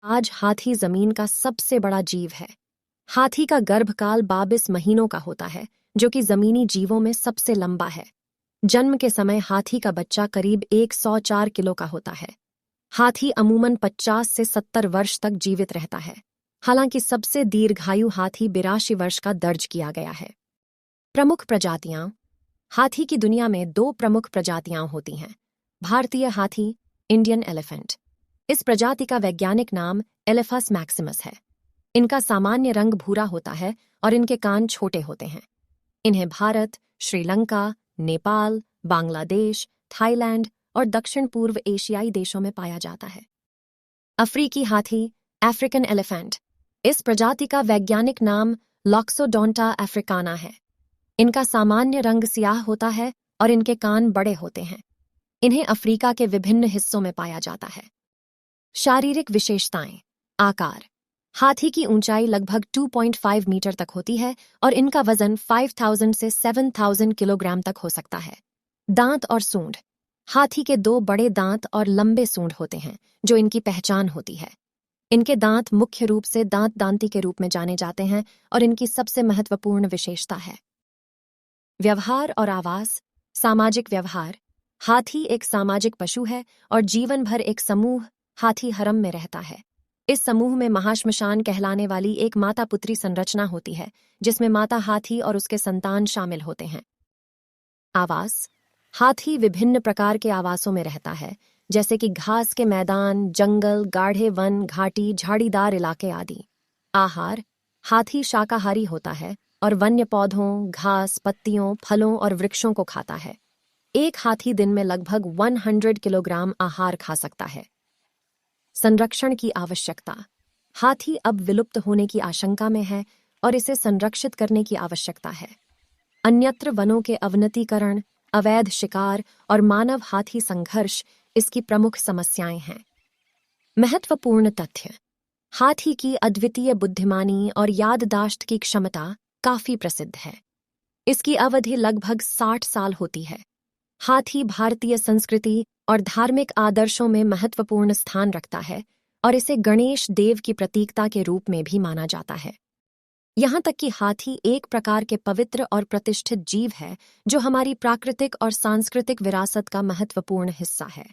आज हाथी जमीन का सबसे बड़ा जीव है। हाथी का गर्भकाल 22 महीनों का होता है, जो कि जमीनी जीवों में सबसे लंबा है। जन्म के समय हाथी का बच्चा करीब 104 किलो का होता है। हाथी अमूमन 50 से 70 वर्ष तक जीवित रहता है। हालांकि सबसे दीर्घायु हाथी 82 वर्ष का दर्ज किया गया है। प्रमुख प्रजातियां। हाथी की दुनिया में 2 प्रमुख प्रजातियां होती हैं। भारतीय हाथी, इंडियन एलिफेंट। इस प्रजाति का वैज्ञानिक नाम एलेफस मैक्सिमस है। इनका सामान्य रंग भूरा होता है और इनके कान छोटे होते हैं। इन्हें भारत, श्रीलंका, नेपाल, बांग्लादेश, थाईलैंड और दक्षिण पूर्व एशियाई देशों में पाया जाता है। अफ्रीकी हाथी, अफ्रीकन एलिफेंट। इस प्रजाति का वैज्ञानिक नाम लॉक्सोडोंटा अफ्रिकाना है। इनका सामान्य रंग स्याह होता है और इनके कान बड़े होते हैं। इन्हें अफ्रीका के विभिन्न हिस्सों में पाया जाता है। शारीरिक विशेषताएं। आकार। हाथी की ऊंचाई लगभग 2.5 मीटर तक होती है और इनका वजन 5000 से 7000 किलोग्राम तक हो सकता है। दांत और सूंड। हाथी के 2 बड़े दांत और लंबे सूंड होते हैं, जो इनकी पहचान होती है। इनके दांत मुख्य रूप से दांत दांती के रूप में जाने जाते हैं और इनकी सबसे महत्वपूर्ण विशेषता है। व्यवहार और आवास। सामाजिक व्यवहार। हाथी एक सामाजिक पशु है और जीवन भर एक समूह हाथी हरम में रहता है। इस समूह में महाश्मशान कहलाने वाली एक माता पुत्री संरचना होती है, जिसमें माता हाथी और उसके संतान शामिल होते हैं। आवास। हाथी विभिन्न प्रकार के आवासों में रहता है, जैसे कि घास के मैदान, जंगल, गाढ़े वन, घाटी, झाड़ीदार इलाके आदि। आहार। हाथी शाकाहारी होता है और वन्य पौधों, घास, पत्तियों, फलों और वृक्षों को खाता है। एक हाथी दिन में लगभग 100 किलोग्राम आहार खा सकता है। संरक्षण की आवश्यकता। हाथी अब विलुप्त होने की आशंका में है और इसे संरक्षित करने की आवश्यकता है। अन्यत्र वनों के अवनतीकरण, अवैध शिकार और मानव हाथी संघर्ष इसकी प्रमुख समस्याएं हैं। महत्वपूर्ण तथ्य। हाथी की अद्वितीय बुद्धिमानी और याददाश्त की क्षमता काफी प्रसिद्ध है। इसकी अवधि लगभग 60 साल होती है। हाथी भारतीय संस्कृति और धार्मिक आदर्शों में महत्वपूर्ण स्थान रखता है और इसे गणेश देव की प्रतीकता के रूप में भी माना जाता है। यहाँ तक कि हाथी एक प्रकार के पवित्र और प्रतिष्ठित जीव है, जो हमारी प्राकृतिक और सांस्कृतिक विरासत का महत्वपूर्ण हिस्सा है।